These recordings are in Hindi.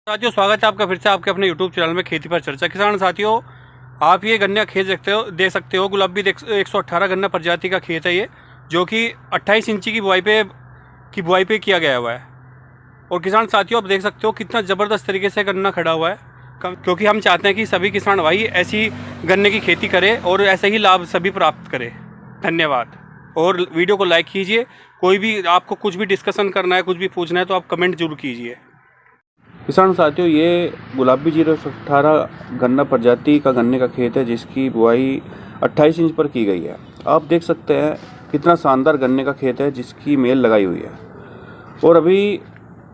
साथियों, स्वागत है आपका फिर से आपके अपने YouTube चैनल में खेती पर चर्चा। किसान साथियों, आप ये गन्ना खेत देख सकते हो। गुलाबी 118 गन्ना प्रजाति का खेत है ये, जो कि 28 इंची की बुआई पे किया गया हुआ है। और किसान साथियों, आप देख सकते हो कितना ज़बरदस्त तरीके से गन्ना खड़ा हुआ है, क्योंकि हम चाहते हैं कि सभी किसान भाई ऐसी गन्ने की खेती करें और ऐसे ही लाभ सभी प्राप्त करें। धन्यवाद। और वीडियो को लाइक कीजिए। कोई भी आपको कुछ भी डिस्कशन करना है, कुछ भी पूछना है, तो आप कमेंट जरूर कीजिए। किसान साथियों, ये गुलाबी 018 गन्ना प्रजाति का गन्ने का खेत है, जिसकी बुआई 28 इंच पर की गई है। आप देख सकते हैं कितना शानदार गन्ने का खेत है, जिसकी मेल लगाई हुई है। और अभी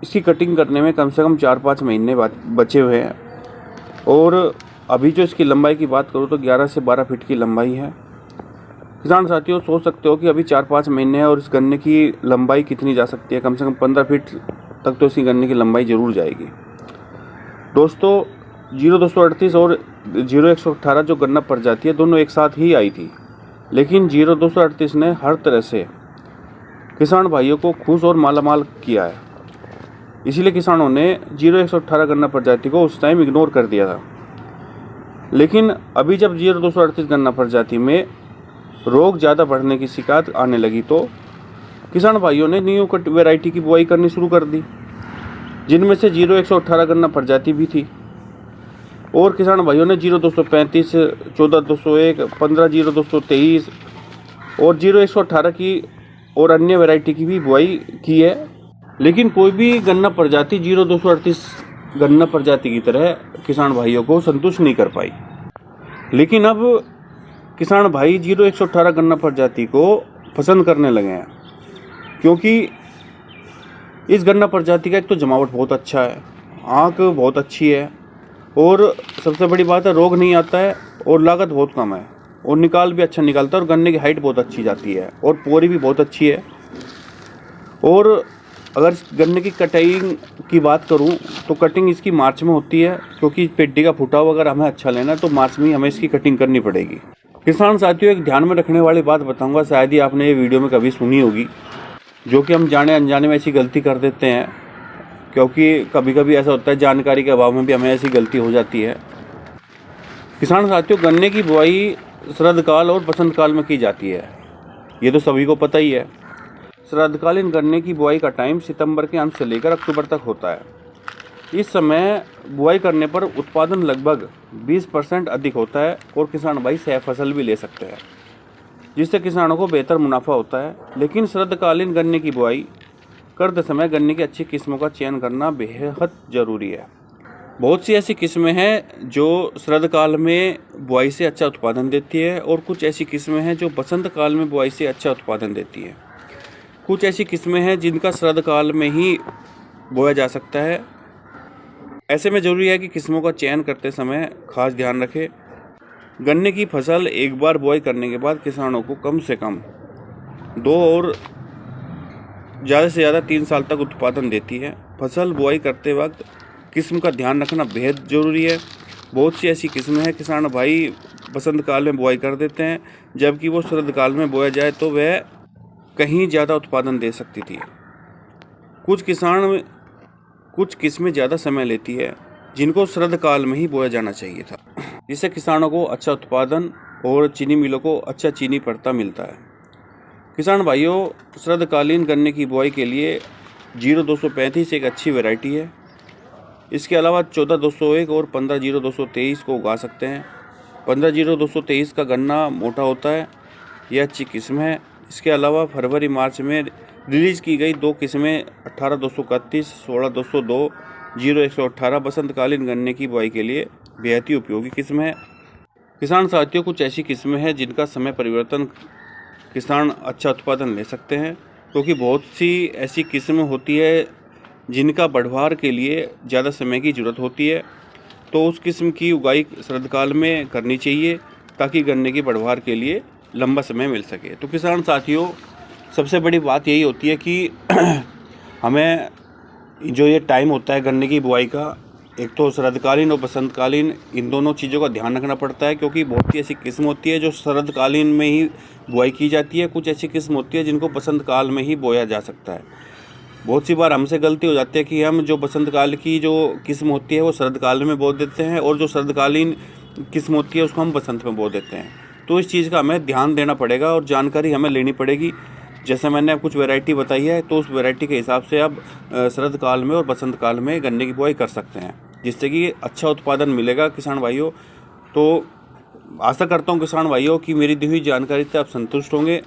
इसकी कटिंग करने में कम से कम 4-5 महीने बचे हुए हैं। और अभी जो इसकी लंबाई की बात करूँ तो 11 से 12 फीट की लंबाई है। किसान साथियों, सोच सकते हो कि अभी 4-5 महीने हैं और इस गन्ने की लंबाई कितनी जा सकती है। कम से कम 15 फीट तक तो इसकी गन्ने की लंबाई जरूर जाएगी। दोस्तों, 0238 और 0118 जो गन्ना प्रजाति है, दोनों एक साथ ही आई थी, लेकिन 0238 ने हर तरह से किसान भाइयों को खुश और मालामाल किया है। इसीलिए किसानों ने 0118 गन्ना प्रजाति को उस टाइम इग्नोर कर दिया था। लेकिन अभी जब 0238 गन्ना प्रजाति में रोग ज़्यादा बढ़ने की शिकायत आने लगी, तो किसान भाइयों ने न्यू कट वैरायटी की बुआई करनी शुरू कर दी, जिनमें से 0118 गन्ना प्रजाति भी थी। और किसान भाइयों ने 0235, 14201, 150223 और 0118 की और अन्य वैरायटी की भी बुआई की है। लेकिन कोई भी गन्ना प्रजाति 0238 गन्ना प्रजाति की तरह किसान भाइयों को संतुष्ट नहीं कर पाई। लेकिन अब किसान भाई 0118 गन्ना प्रजाति को पसंद करने लगे हैं, क्योंकि इस गन्ना प्रजाति का एक तो जमावट बहुत अच्छा है, आँख बहुत अच्छी है, और सबसे बड़ी बात है रोग नहीं आता है, और लागत बहुत कम है, और निकाल भी अच्छा निकालता है, और गन्ने की हाइट बहुत अच्छी जाती है, और पोरी भी बहुत अच्छी है। और अगर गन्ने की कटाई की बात करूं तो कटिंग इसकी मार्च में होती है, क्योंकि पेड्डी का फुटाव अगर हमें अच्छा लेना है तो मार्च में ही हमें इसकी कटिंग करनी पड़ेगी। किसान साथियों, एक ध्यान में रखने वाली बात बताऊँगा, शायद ही आपने ये वीडियो में कभी सुनी होगी, जो कि हम जाने अनजाने में ऐसी गलती कर देते हैं, क्योंकि कभी कभी ऐसा होता है जानकारी के अभाव में भी हमें ऐसी गलती हो जाती है। किसान साथियों, गन्ने की बुआई शरद काल और बसंत काल में की जाती है, ये तो सभी को पता ही है। शरदकालीन गन्ने की बुआई का टाइम सितंबर के अंत से लेकर अक्टूबर तक होता है। इस समय बुआई करने पर उत्पादन लगभग 20% अधिक होता है, और किसान भाई सह फसल भी ले सकते हैं, जिससे किसानों को बेहतर मुनाफा होता है। लेकिन शरदकालीन गन्ने की बुआई करते समय गन्ने की अच्छी किस्मों का चयन करना बेहद ज़रूरी है। बहुत सी ऐसी किस्में हैं जो शरदकाल में बुआई से अच्छा उत्पादन देती है, और कुछ ऐसी किस्में हैं जो बसंत काल में बुआई से अच्छा उत्पादन देती है। कुछ ऐसी किस्में हैं जिनका शरदकाल में ही बोया जा सकता है। ऐसे में ज़रूरी है कि किस्मों का चयन करते समय खास ध्यान रखें। गन्ने की फसल एक बार बुआई करने के बाद किसानों को कम से कम 2 और ज़्यादा से ज़्यादा 3 साल तक उत्पादन देती है। फसल बुआई करते वक्त किस्म का ध्यान रखना बेहद ज़रूरी है। बहुत सी ऐसी किस्में हैं किसान भाई बसंत काल में बुआई कर देते हैं, जबकि वो शरद काल में बोया जाए तो वह कहीं ज़्यादा उत्पादन दे सकती थी। कुछ किस्में ज़्यादा समय लेती है, जिनको शरद काल में ही बोया जाना चाहिए था, जिससे किसानों को अच्छा उत्पादन और चीनी मिलों को अच्छा चीनी पड़ता मिलता है। किसान भाइयों, शरदकालीन गन्ने की बुआई के लिए 0235 एक अच्छी वैरायटी है। इसके अलावा 14201 और 150223 को उगा सकते हैं। 150223 का गन्ना मोटा होता है, यह अच्छी किस्म है। इसके अलावा फरवरी मार्च में रिलीज़ की गई 2 किस्में 18231, 16202, 0118 बसंतकालीन गन्ने की बुआई के लिए बेहद ही उपयोगी किस्म है। किसान साथियों, कुछ ऐसी किस्में हैं जिनका समय परिवर्तन किसान अच्छा उत्पादन ले सकते हैं, क्योंकि बहुत सी ऐसी किस्में होती है जिनका बढ़वार के लिए ज़्यादा समय की ज़रूरत होती है, तो उस किस्म की उगाई शरदकाल में करनी चाहिए, ताकि गन्ने की बढ़वार के लिए लंबा समय मिल सके। तो किसान साथियों, सबसे बड़ी बात यही होती है कि हमें जो ये टाइम होता है गन्ने की बुआई का, एक तो शरदकालीन और बसंतकालीन, इन दोनों चीज़ों का ध्यान रखना पड़ता है, क्योंकि बहुत ही ऐसी किस्म होती है जो शरदकालीन में ही बुआई की जाती है। कुछ ऐसी किस्म होती है जिनको बसंत काल में ही बोया जा सकता है। बहुत सी बार हमसे गलती हो जाती है कि हम जो बसंत काल की जो किस्म होती है वो शरद काल में बो देते हैं, और जो शरदकालीन किस्म होती है उसको हम बसंत में बो देते हैं। तो इस चीज़ का हमें ध्यान देना पड़ेगा और जानकारी हमें लेनी पड़ेगी। जैसे मैंने कुछ वैरायटी बताई है, तो उस वैरायटी के हिसाब से आप शरद काल में और बसंत काल में गन्ने की बुआई कर सकते हैं, जिससे कि अच्छा उत्पादन मिलेगा किसान भाइयों। तो आशा करता हूँ किसान भाइयों कि मेरी दी हुई जानकारी से आप संतुष्ट होंगे,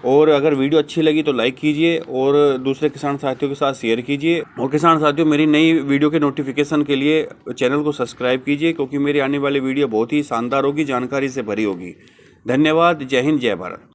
और अगर वीडियो अच्छी लगी तो लाइक कीजिए और दूसरे किसान साथियों के साथ शेयर कीजिए। और किसान साथियों, मेरी नई वीडियो के नोटिफिकेशन के लिए चैनल को सब्सक्राइब कीजिए, क्योंकि मेरी आने वाली वीडियो बहुत ही शानदार होगी, जानकारी से भरी होगी। धन्यवाद। जय हिंद, जय भारत।